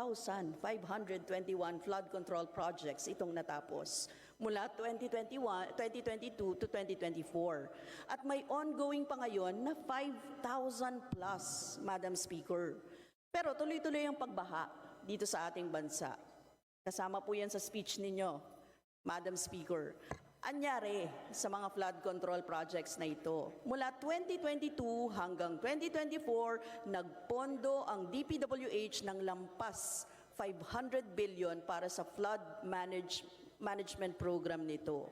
1,521 flood control projects itong natapos mula 2022 to 2024. At may ongoing pa ngayon na 5,000 plus, Madam Speaker. Pero tuloy-tuloy ang pagbaha dito sa ating bansa. Kasama po yan sa speech ninyo, Madam Speaker. Anyari sa mga flood control projects na ito. Mula 2022 hanggang 2024, nagpondo ang DPWH ng lampas 500 billion para sa flood management program nito.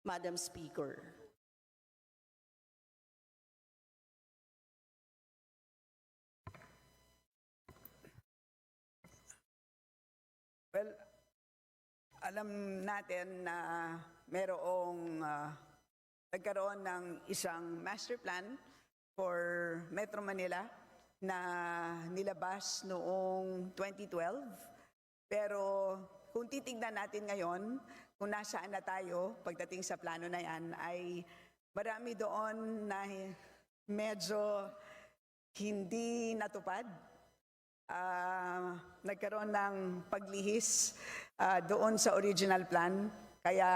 Madam Speaker. Well, alam natin na nagkaroon ng isang master plan for Metro Manila na nilabas noong 2012. Pero kung titignan natin ngayon, kung nasaan na tayo pagdating sa plano na yan, ay marami doon na medyo hindi natupad. Nagkaroon ng paglihis doon sa original plan. Kaya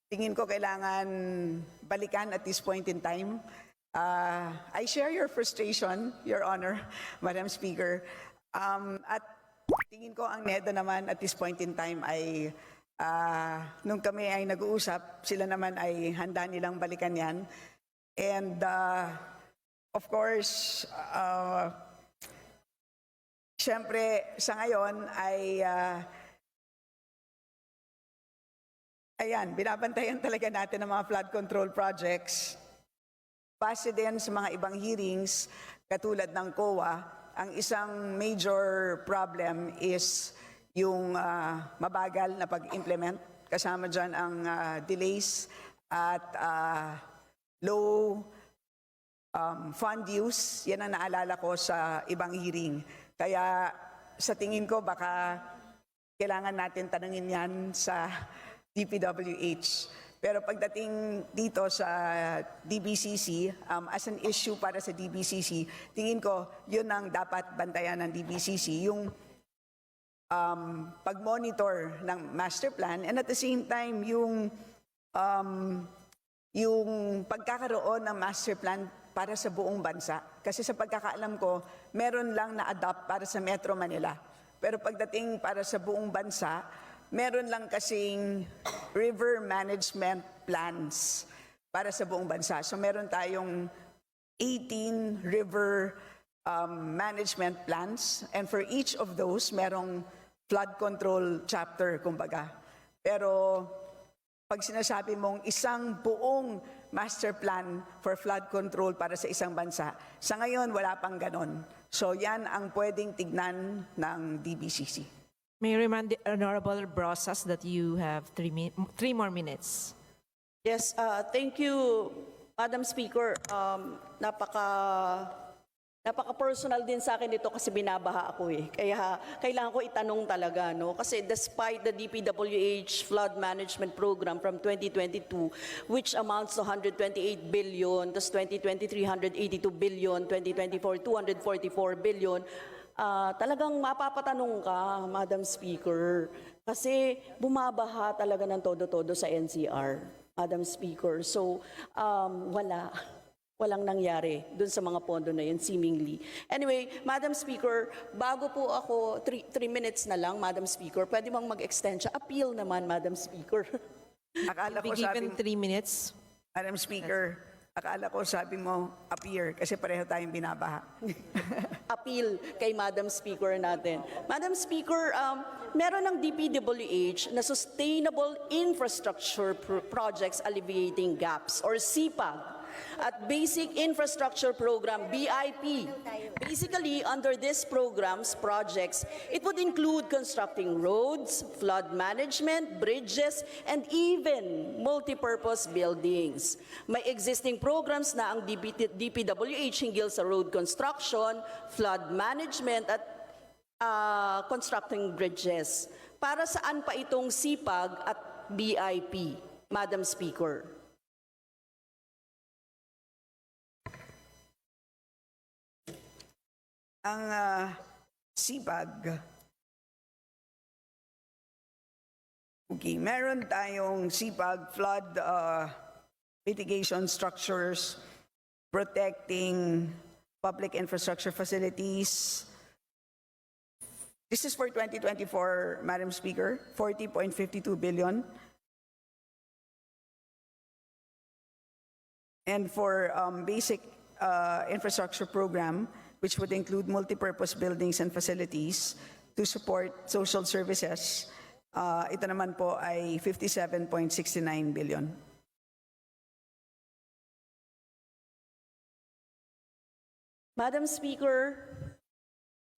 tingin ko kailangan balikan at this point in time. I share your frustration, Your Honor, Madam Speaker. At tingin ko ang NEDA naman at this point in time ay nung kami ay nag-uusap, sila naman ay handa nilang balikan yan. And of course, siyempre, sa ngayon ay, ayan, binabantayan talaga natin ang mga flood control projects. Base din sa mga ibang hearings, katulad ng COA, ang isang major problem is yung mabagal na pag-implement. Kasama dyan ang delays at low fund use. Yan ang naalala ko sa ibang hearing. Kaya sa tingin ko baka kailangan natin tanungin yan sa DPWH. Pero pagdating dito sa DBCC, as an issue para sa DBCC, tingin ko yun ang dapat bantayan ng DBCC, yung pag-monitor ng master plan and at the same time yung pagkakaroon ng master plan para sa buong bansa. Kasi sa pagkakaalam ko, meron lang na-adopt para sa Metro Manila. Pero pagdating para sa buong bansa, meron lang kasing river management plans para sa buong bansa. So meron tayong 18 river management plans. And for each of those, merong flood control chapter, kumbaga. Pero pag sinasabi mong isang buong master plan for flood control para sa isang bansa, sa ngayon wala pang ganon. So yan ang pwedeng tignan ng DBCC. May I remind the Honorable Brosas that you have 3 more minutes. Yes, thank you, Madam Speaker. Napaka-personal din sa akin ito kasi binabaha ako eh. Kaya kailangan ko itanong talaga, no? Kasi despite the DPWH flood management program from 2022, which amounts to 128 billion, tas 2023, 182 billion, 2024, 244 billion, talagang mapapatanong ka, Madam Speaker. Kasi bumabaha talaga ng todo-todo sa NCR, Madam Speaker. So, walang nangyari dun sa mga pondo na yun, seemingly. Anyway, Madam Speaker, bago po ako, 3 minutes na lang, Madam Speaker, pwede bang mag-extend siya? Appeal naman, Madam Speaker. Akala Be ko given sabi, 3 minutes. Madam Speaker, akala ko sabi mo appear kasi pareho tayong binabaha. Appeal kay Madam Speaker natin. Madam Speaker, meron ng DPWH na Sustainable Infrastructure Projects Alleviating Gaps, or SIPAG, at Basic Infrastructure Program, BIP. Basically, under this program's projects, it would include constructing roads, flood management, bridges, and even multi-purpose buildings. May existing programs na ang DPWH hinggil sa road construction, flood management, at constructing bridges. Para saan pa itong SIPAG at BIP, Madam Speaker? Ang SIPAG Okay, meron tayong CPAG flood mitigation structures, protecting public infrastructure facilities. This is for 2024, Madam Speaker, 40.52 billion. And for basic infrastructure program, which would include multipurpose buildings and facilities to support social services, ito naman po ay 57.69 billion. Madam Speaker,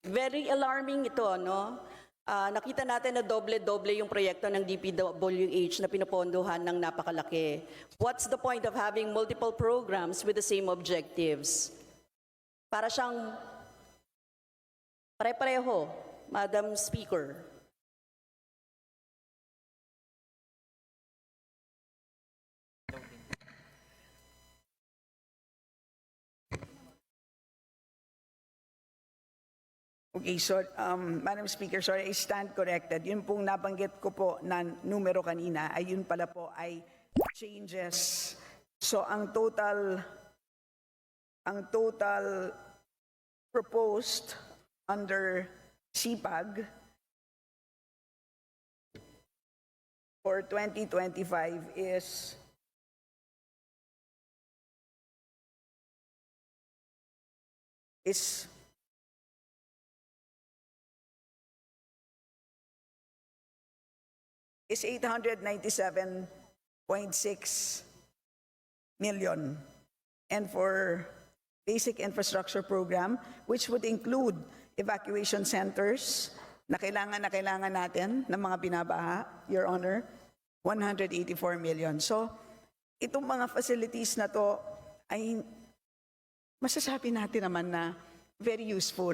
very alarming ito, no? Nakita natin na doble-doble yung proyekto ng DPWH na pinapondohan ng napakalaki. What's the point of having multiple programs with the same objectives? Para siyang pare-pareho, Madam Speaker. Okay, so Madam Speaker, sorry, I stand corrected. Yun pong nabanggit ko po na numero kanina, ay yun pala po ay changes. So ang total proposed under CPAG for 2025 is is 897.6 million. And for basic infrastructure program, which would include evacuation centers na kailangan natin ng mga binabaha, Your Honor, 184 million. So, itong mga facilities na to ay masasabi natin naman na very useful,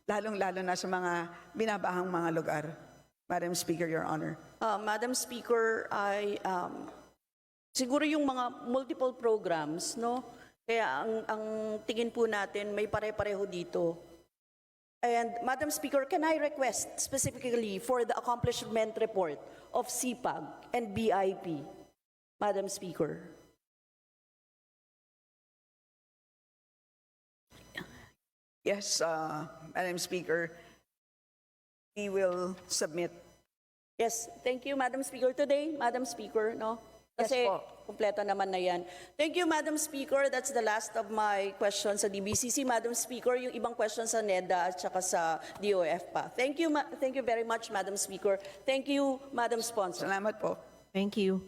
lalong-lalo na sa mga binabahang mga lugar. Madam Speaker, Your Honor. Madam Speaker, siguro yung mga multiple programs, no? Kaya ang tingin po natin may pare-pareho dito. And Madam Speaker, can I request specifically for the accomplishment report of CPAG and BIP, Madam Speaker? Yes, Madam Speaker, we will submit. Yes, thank you, Madam Speaker. Today, Madam Speaker, no? Kasi Yes po. kumpleto naman na yan. Thank you, Madam Speaker. That's the last of my questions sa DBCC. Madam Speaker, yung ibang questions sa NEDA at saka sa DOF pa. Thank you very much, Madam Speaker. Thank you, Madam Sponsor. Salamat po. Thank you.